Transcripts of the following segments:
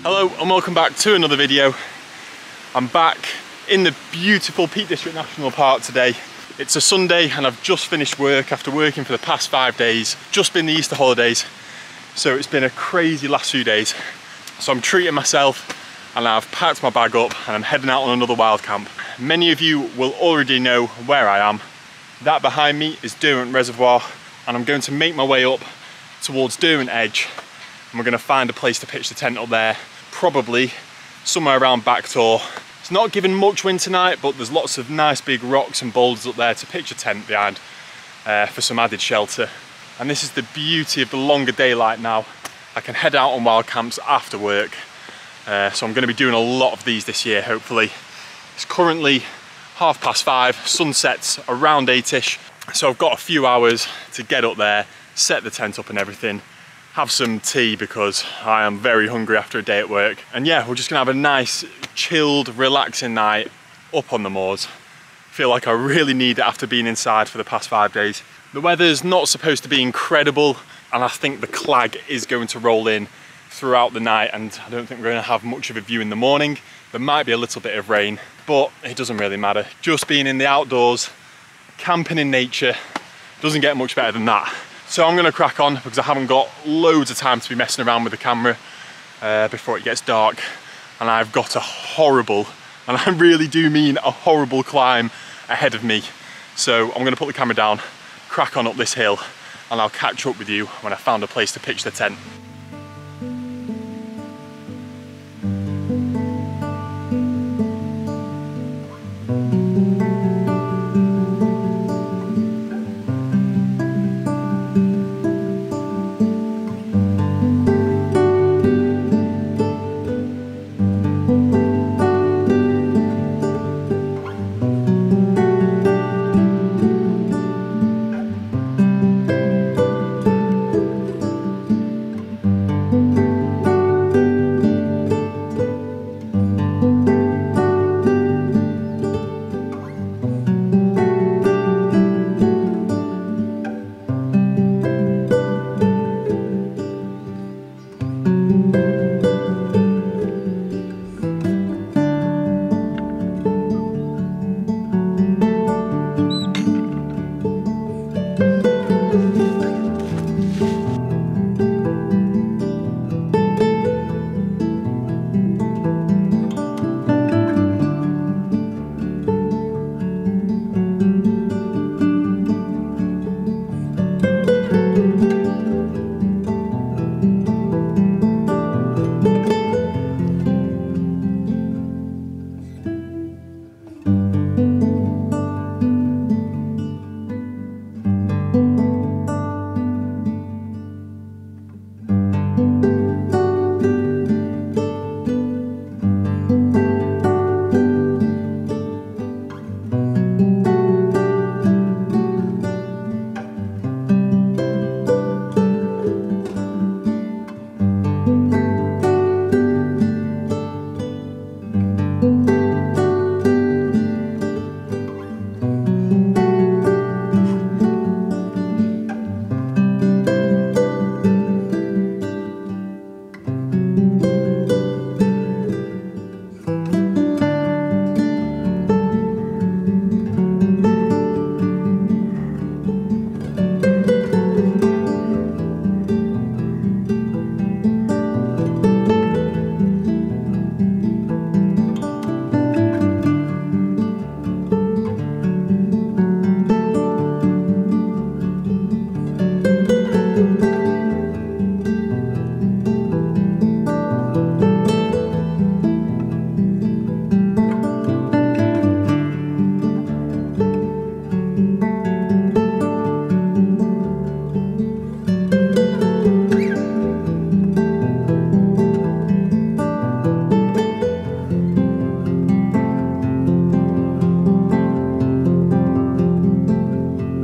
Hello and welcome back to another video. I'm back in the beautiful Peak District National Park today. It's a Sunday and I've just finished work after working for the past 5 days. Just been the Easter holidays, so it's been a crazy last few days. So I'm treating myself and I've packed my bag up and I'm heading out on another wild camp. Many of you will already know where I am. That behind me is Derwent Reservoir and I'm going to make my way up towards Derwent Edge and we're going to find a place to pitch the tent up there. Probably somewhere around Back Tor. It's not giving much wind tonight, but there's lots of nice big rocks and boulders up there to pitch a tent behind for some added shelter. And this is the beauty of the longer daylight now. I can head out on wild camps after work. So I'm going to be doing a lot of these this year, hopefully. It's currently 5:30, sun sets around 8ish. So I've got a few hours to get up there, set the tent up and everything. Have some tea because I am very hungry after a day at work. And yeah, we're just gonna have a nice, chilled, relaxing night up on the moors. Feel like I really need it after being inside for the past 5 days. The weather's not supposed to be incredible, and I think the clag is going to roll in throughout the night, and I don't think we're gonna have much of a view in the morning. There might be a little bit of rain, but it doesn't really matter. Just being in the outdoors, camping in nature, doesn't get much better than that. So I'm gonna crack on because I haven't got loads of time to be messing around with the camera before it gets dark. And I've got a horrible, and I really do mean a horrible climb ahead of me. So I'm gonna put the camera down, crack on up this hill, and I'll catch up with you when I found a place to pitch the tent.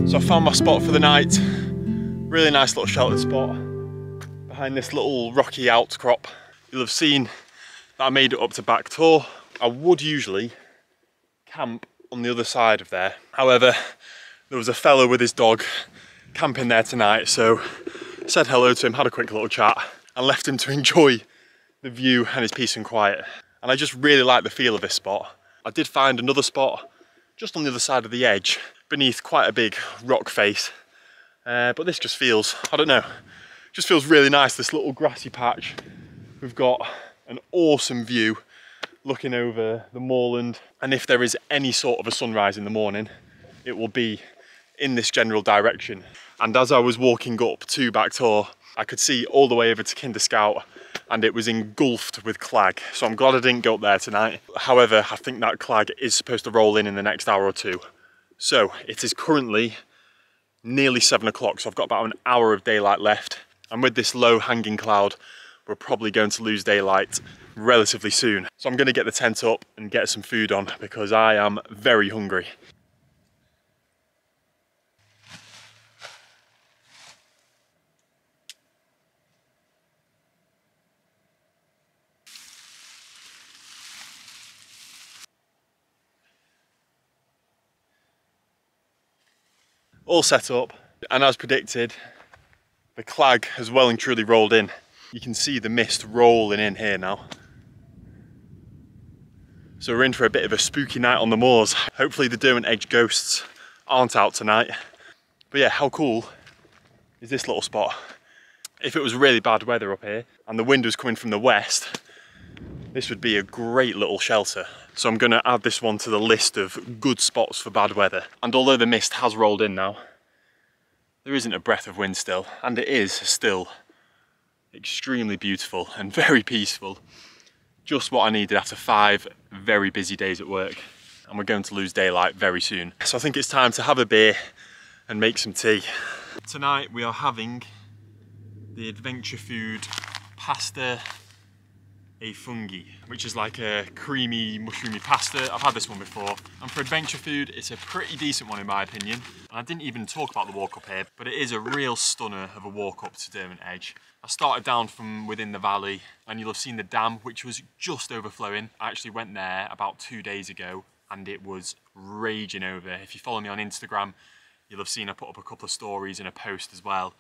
So I found my spot for the night. Really nice little sheltered spot behind this little rocky outcrop. You'll have seen that I made it up to Back Tor. I would usually camp on the other side of there. However, there was a fellow with his dog camping there tonight, so said hello to him, had a quick little chat, and left him to enjoy the view and his peace and quiet. And I just really like the feel of this spot. I did find another spot just on the other side of the edge, beneath quite a big rock face. But this just feels, I don't know, just feels really nice, this little grassy patch. We've got an awesome view looking over the moorland. And if there is any sort of a sunrise in the morning, it will be in this general direction. And as I was walking up to Back Tor, I could see all the way over to Kinder Scout, and it was engulfed with clag. So I'm glad I didn't go up there tonight. However, I think that clag is supposed to roll in the next hour or two. So it is currently nearly 7 o'clock, so I've got about an hour of daylight left. And with this low hanging cloud, we're probably going to lose daylight relatively soon. So I'm gonna get the tent up and get some food on because I am very hungry. All set up, and as predicted, the clag has well and truly rolled in. You can see the mist rolling in here now. So we're in for a bit of a spooky night on the moors. Hopefully the Derwent Edge ghosts aren't out tonight. But yeah, how cool is this little spot? If it was really bad weather up here and the wind was coming from the west, this would be a great little shelter. So I'm gonna add this one to the list of good spots for bad weather. And although the mist has rolled in now, there isn't a breath of wind still, and it is still extremely beautiful and very peaceful. Just what I needed after 5 very busy days at work. And we're going to lose daylight very soon. So I think it's time to have a beer and make some tea. Tonight we are having the Adventure Food Pasta e Funghi, which is like a creamy, mushroomy pasta. I've had this one before. And for Adventure Food, it's a pretty decent one in my opinion. And I didn't even talk about the walk up here, but it is a real stunner of a walk up to Derwent Edge. I started down from within the valley, and you'll have seen the dam, which was just overflowing. I actually went there about 2 days ago, and it was raging over. If you follow me on Instagram, you'll have seen I put up a couple of stories and a post as well.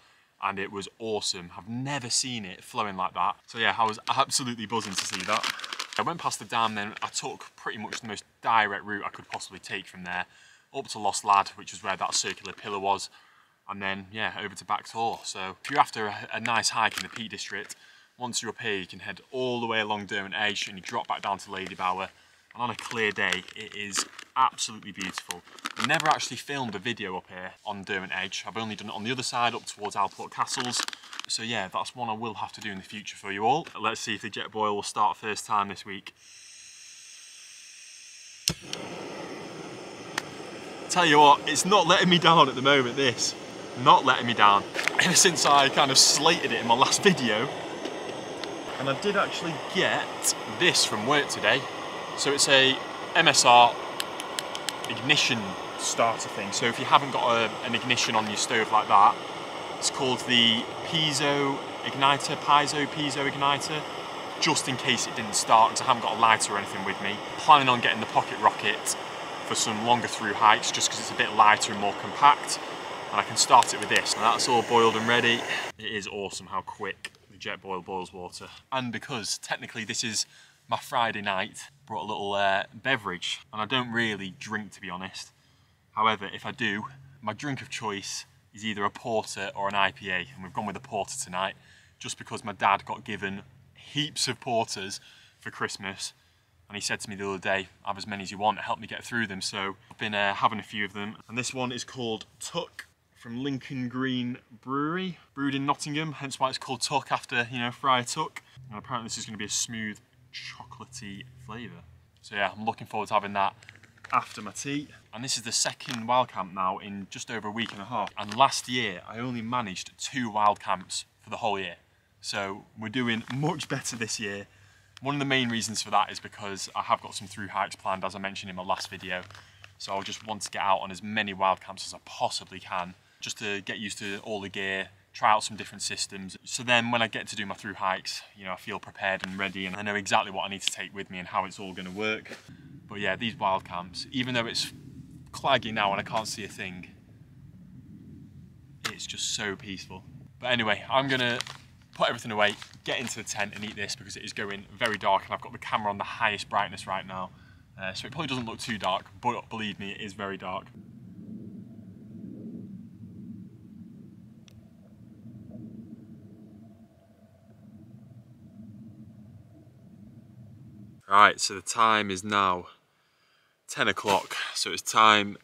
And it was awesome. I've never seen it flowing like that. So yeah, I was absolutely buzzing to see that. I went past the dam, then I took pretty much the most direct route I could possibly take from there, up to Lost Lad, which is where that circular pillar was, and then yeah, over to Back Tor. So if you're after a nice hike in the Peak District, once you're up here, you can head all the way along Derwent Edge and you drop back down to Lady Bower. And on a clear day, it is absolutely beautiful. I never actually filmed a video up here on Derwent Edge. I've only done it on the other side, up towards Alport Castles. So yeah, that's one I will have to do in the future for you all. Let's see if the jet boil will start first time this week. Tell you what, it's not letting me down at the moment, this. Not letting me down. Ever since I kind of slated it in my last video. And I did actually get this from work today. So it's a MSR ignition starter thing. So if you haven't got an ignition on your stove like that, it's called the piezo igniter, just in case it didn't start, because I haven't got a lighter or anything with me. Planning on getting the pocket rocket for some longer through hikes, just because it's a bit lighter and more compact, and I can start it with this. And that's all boiled and ready. It is awesome how quick the jet boil boils water. And because technically this is my Friday night, brought a little beverage, and I don't really drink, to be honest. However, if I do, my drink of choice is either a porter or an IPA, and we've gone with a porter tonight, just because my dad got given heaps of porters for Christmas, and he said to me the other day, have as many as you want, help me get through them. So I've been having a few of them, and this one is called Tuck from Lincoln Green Brewery, brewed in Nottingham, hence why it's called Tuck, after, you know, Friar Tuck. And apparently this is going to be a smooth, chocolatey flavour. So yeah, I'm looking forward to having that after my tea. And this is the second wild camp now in just over a week and a half. And last year, I only managed 2 wild camps for the whole year. So we're doing much better this year. One of the main reasons for that is because I have got some through hikes planned, as I mentioned in my last video. So I just want to get out on as many wild camps as I possibly can, just to get used to all the gear, try out some different systems. So then when I get to do my through hikes, you know, I feel prepared and ready, and I know exactly what I need to take with me and how it's all going to work. But yeah, these wild camps, even though it's claggy now and I can't see a thing, it's just so peaceful. But anyway, I'm gonna put everything away, get into the tent and eat this because it is going very dark and I've got the camera on the highest brightness right now. So it probably doesn't look too dark, but believe me, it is very dark. Alright, so the time is now 10 o'clock, so it's time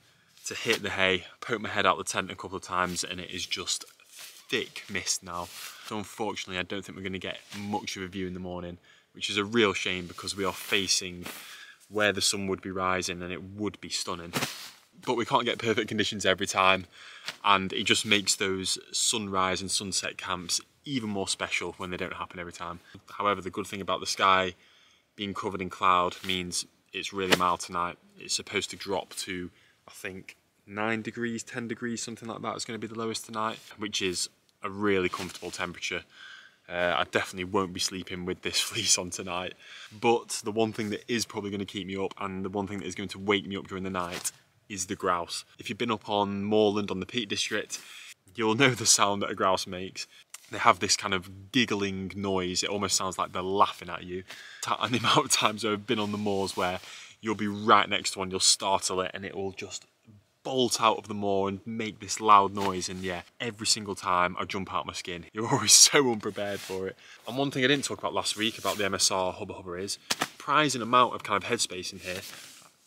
to hit the hay. Poke my head out the tent a couple of times and it is just thick mist now. So unfortunately I don't think we're going to get much of a view in the morning, which is a real shame because we are facing where the sun would be rising and it would be stunning. But we can't get perfect conditions every time, and it just makes those sunrise and sunset camps even more special when they don't happen every time. However, the good thing about the sky being covered in cloud means it's really mild tonight. It's supposed to drop to, I think, 9 degrees, 10 degrees, something like that is going to be the lowest tonight, which is a really comfortable temperature. I definitely won't be sleeping with this fleece on tonight. But the one thing that is probably going to keep me up, and the one thing that is going to wake me up during the night, is the grouse. If you've been up on moorland on the Peak District, you'll know the sound that a grouse makes. They have this kind of giggling noise. It almost sounds like they're laughing at you. And the amount of times I've been on the moors where you'll be right next to one, you'll startle it and it will just bolt out of the moor and make this loud noise. And yeah, every single time I jump out my skin. You're always so unprepared for it. And one thing I didn't talk about last week about the MSR Hubba Hubba is surprising amount of kind of headspace in here.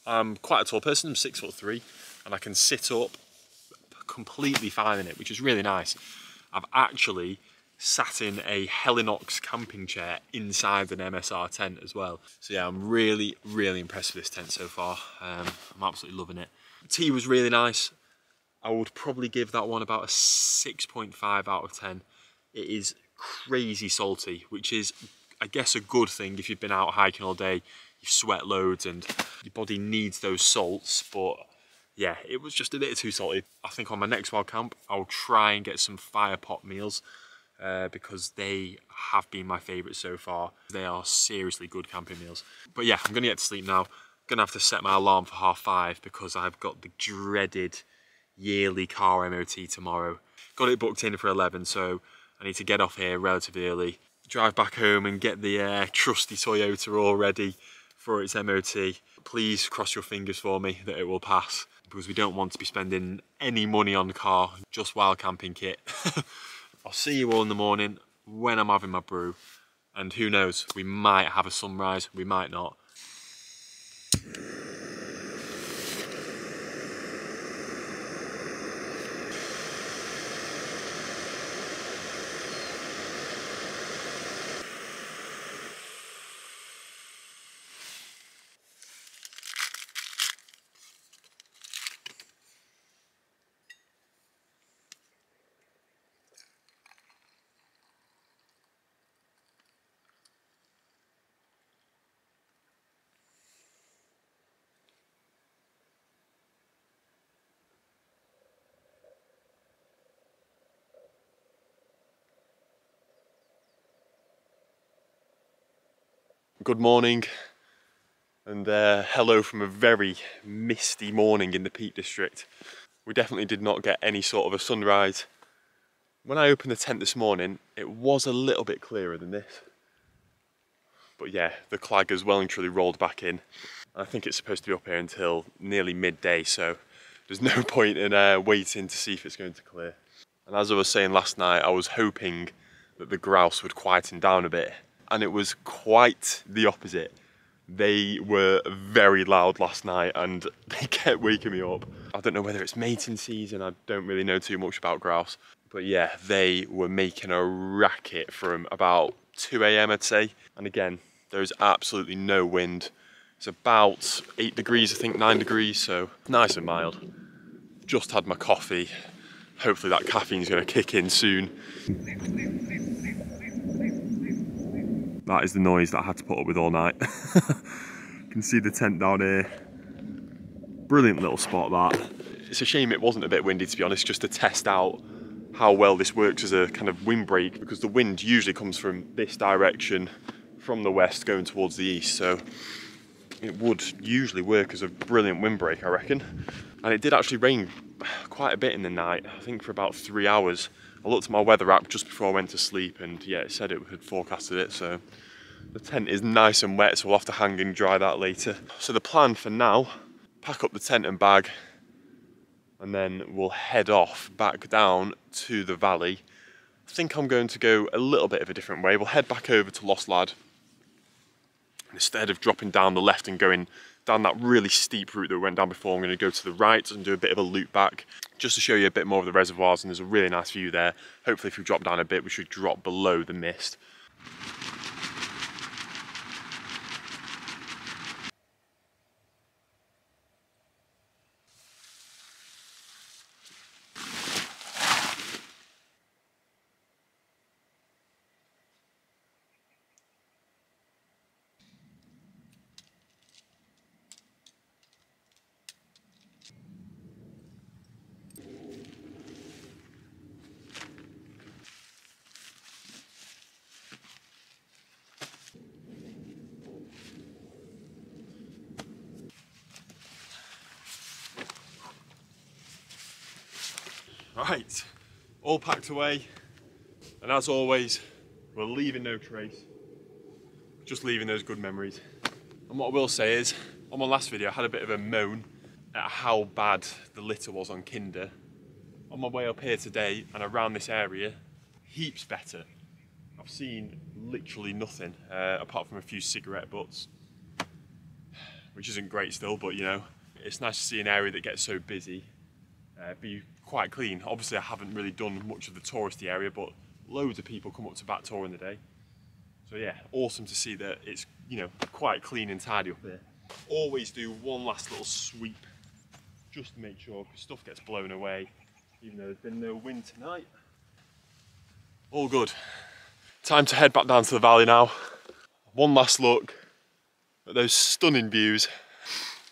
I'm quite a tall person, I'm 6'3", and I can sit up completely fine in it, which is really nice. I've actually sat in a Helinox camping chair inside an MSR tent as well. So yeah, I'm really, really impressed with this tent so far. I'm absolutely loving it. Tea was really nice. I would probably give that one about a 6.5 out of 10. It is crazy salty, which is, I guess, a good thing if you've been out hiking all day, you sweat loads and your body needs those salts, but yeah, it was just a bit too salty. I think on my next wild camp, I'll try and get some fire pot meals because they have been my favourite so far. They are seriously good camping meals. But yeah, I'm gonna get to sleep now. I'm gonna have to set my alarm for 5:30 because I've got the dreaded yearly car MOT tomorrow. Got it booked in for 11, so I need to get off here relatively early, drive back home and get the trusty Toyota all ready for its MOT. Please cross your fingers for me that it will pass, because we don't want to be spending any money on the car, just wild camping kit. I'll see you all in the morning when I'm having my brew, and who knows, we might have a sunrise, we might not. Good morning, and hello from a very misty morning in the Peak District. We definitely did not get any sort of a sunrise. When I opened the tent this morning, it was a little bit clearer than this. But yeah, the clag has well and truly rolled back in. I think it's supposed to be up here until nearly midday, so there's no point in waiting to see if it's going to clear. And as I was saying last night, I was hoping that the grouse would quieten down a bit. And it was quite the opposite. They were very loud last night and they kept waking me up. I don't know whether it's mating season, I don't really know too much about grouse. But yeah, they were making a racket from about 2 AM I'd say. And again, there's absolutely no wind. It's about 8 degrees, I think 9 degrees, so nice and mild. Just had my coffee. Hopefully that caffeine's gonna kick in soon. That is the noise that I had to put up with all night. You can see the tent down here. brilliant little spot that. It's a shame it wasn't a bit windy, to be honest, just to test out how well this works as a kind of windbreak, because the wind usually comes from this direction, from the west going towards the east, so it would usually work as a brilliant windbreak, I reckon. And it did actually rain quite a bit in the night, I think for about 3 hours. I looked at my weather app just before I went to sleep, and yeah, it said it had forecasted it, so the tent is nice and wet, so we'll have to hang and dry that later. So the plan for now, pack up the tent and bag, and then we'll head off back down to the valley. I think I'm going to go a little bit of a different way. We'll head back over to Lost Lad. Instead of dropping down the left and going down that really steep route that we went down before, I'm going to go to the right and do a bit of a loop back, just to show you a bit more of the reservoirs, and there's a really nice view there. Hopefully if we drop down a bit, we should drop below the mist. Right, all packed away, and as always, we're leaving no trace, just leaving those good memories. And what I will say is, on my last video I had a bit of a moan at how bad the litter was on Kinder. On my way up here today and around this area, heaps better. I've seen literally nothing apart from a few cigarette butts, which isn't great still, but you know, it's nice to see an area that gets so busy be quite clean. Obviously I haven't really done much of the touristy area, but loads of people come up to Back Tor in the day. So yeah, awesome to see that it's, you know, quite clean and tidy up here. Always do one last little sweep just to make sure, because stuff gets blown away, even though there's been no wind tonight. All good. Time to head back down to the valley now. One last look at those stunning views.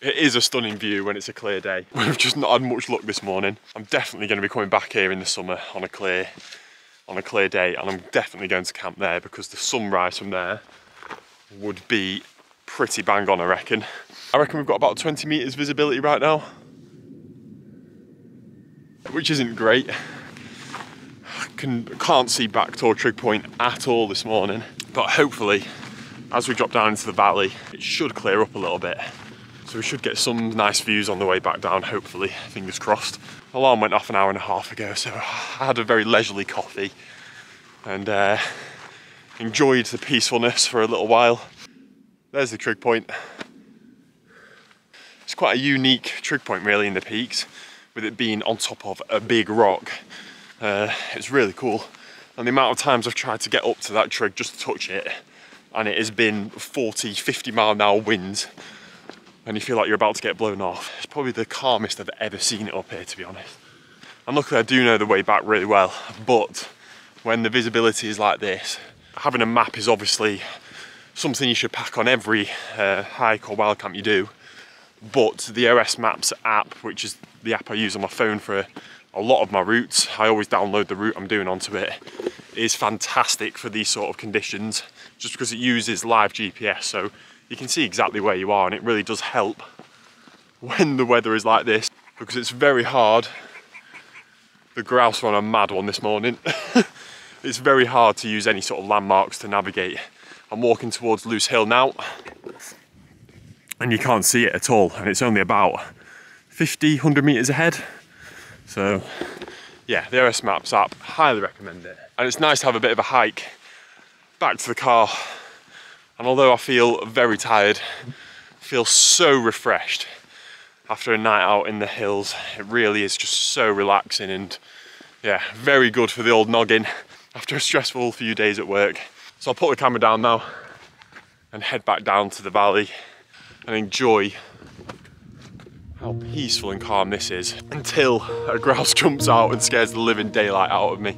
It is a stunning view when it's a clear day. We've just not had much luck this morning. I'm definitely going to be coming back here in the summer on a clear day, and I'm definitely going to camp there because the sunrise from there would be pretty bang on, I reckon. I reckon we've got about 20 meters visibility right now, which isn't great. Can't see Back Tor Trig Point at all this morning, but hopefully as we drop down into the valley it should clear up a little bit, so we should get some nice views on the way back down, hopefully, fingers crossed. Alarm went off an hour and a half ago, so I had a very leisurely coffee and enjoyed the peacefulness for a little while. There's the trig point. It's quite a unique trig point really in the peaks, with it being on top of a big rock. It's really cool, and the amount of times I've tried to get up to that trig just to touch it, and it has been 40, 50 mile an hour winds, and you feel like you're about to get blown off. It's probably the calmest I've ever seen it up here, to be honest. And luckily I do know the way back really well, but when the visibility is like this, having a map is obviously something you should pack on every hike or wild camp you do, but the OS Maps app, which is the app I use on my phone for a lot of my routes, I always download the route I'm doing onto it, is fantastic for these sort of conditions, just because it uses live GPS, so you can see exactly where you are, and it really does help when the weather is like this, because it's very hard. The grouse were on a mad one this morning. It's very hard to use any sort of landmarks to navigate. I'm walking towards Loose Hill now, and you can't see it at all, and it's only about 50, 100 meters ahead. So yeah, the OS Maps app, highly recommend it. And it's nice to have a bit of a hike back to the car. And although I feel very tired, I feel so refreshed after a night out in the hills. It really is just so relaxing, and yeah, very good for the old noggin after a stressful few days at work. So I'll put the camera down now and head back down to the valley and enjoy how peaceful and calm this is, until a grouse jumps out and scares the living daylight out of me.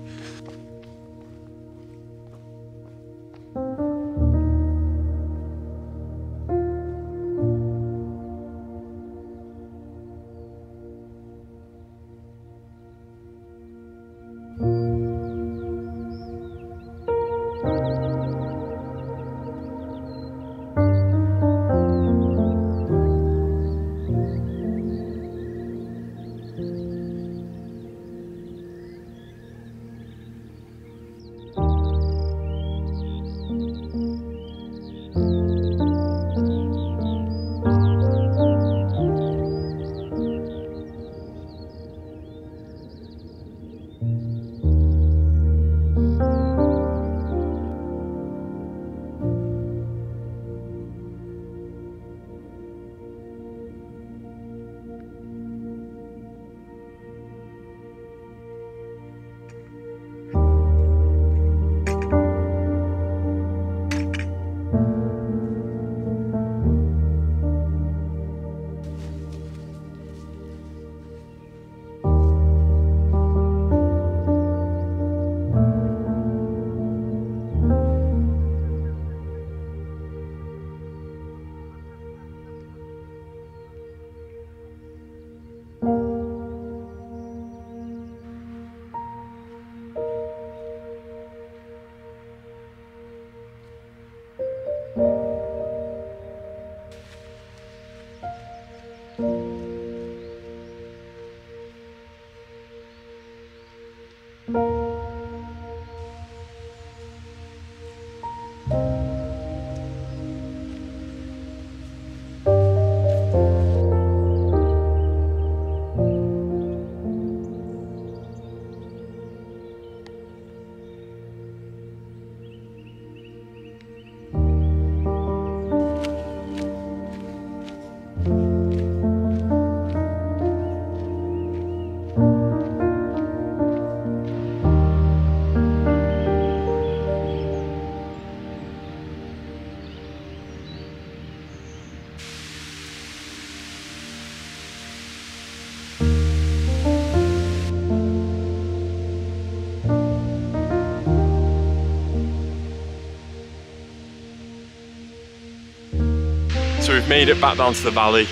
So we've made it back down to the valley.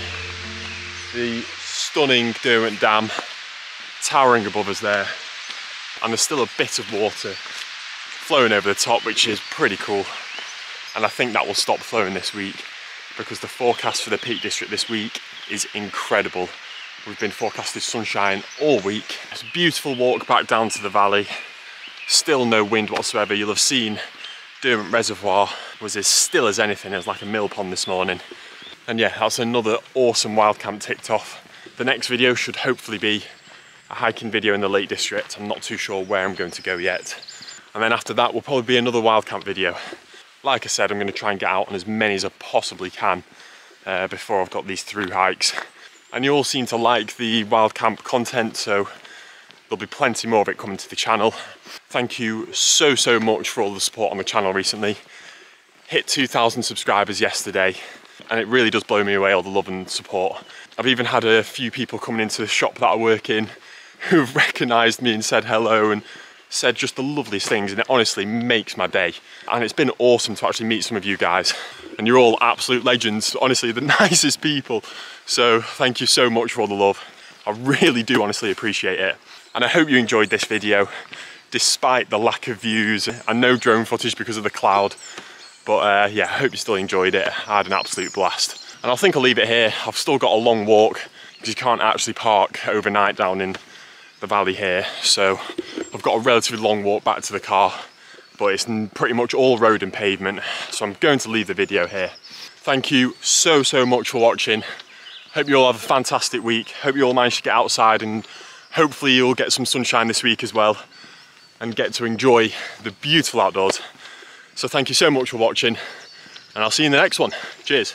The stunning Derwent Dam towering above us there. And there's still a bit of water flowing over the top, which is pretty cool. And I think that will stop flowing this week because the forecast for the Peak District this week is incredible. We've been forecasted sunshine all week. It's a beautiful walk back down to the valley. Still no wind whatsoever. You'll have seen Derwent Reservoir was as still as anything. It was like a mill pond this morning. And yeah, that's another awesome wild camp ticked off. The next video should hopefully be a hiking video in the Lake District. I'm not too sure where I'm going to go yet. And then after that will probably be another wild camp video. Like I said, I'm going to try and get out on as many as I possibly can before I've got these through hikes. And you all seem to like the wild camp content, so there'll be plenty more of it coming to the channel. Thank you so much for all the support on the channel recently. Hit 2,000 subscribers yesterday, and it really does blow me away, all the love and support. I've even had a few people coming into the shop that I work in who've recognised me and said hello and said just the loveliest things, and it honestly makes my day. And it's been awesome to actually meet some of you guys, and you're all absolute legends, honestly the nicest people. So thank you so much for all the love. I really do honestly appreciate it. And I hope you enjoyed this video, despite the lack of views and no drone footage because of the cloud. But yeah, I hope you still enjoyed it. I had an absolute blast. And I think I'll leave it here. I've still got a long walk because you can't actually park overnight down in the valley here. So I've got a relatively long walk back to the car, but it's pretty much all road and pavement. So I'm going to leave the video here. Thank you so much for watching. Hope you all have a fantastic week. Hope you all manage to get outside, and hopefully you'll get some sunshine this week as well and get to enjoy the beautiful outdoors. So thank you so much for watching, and I'll see you in the next one. Cheers.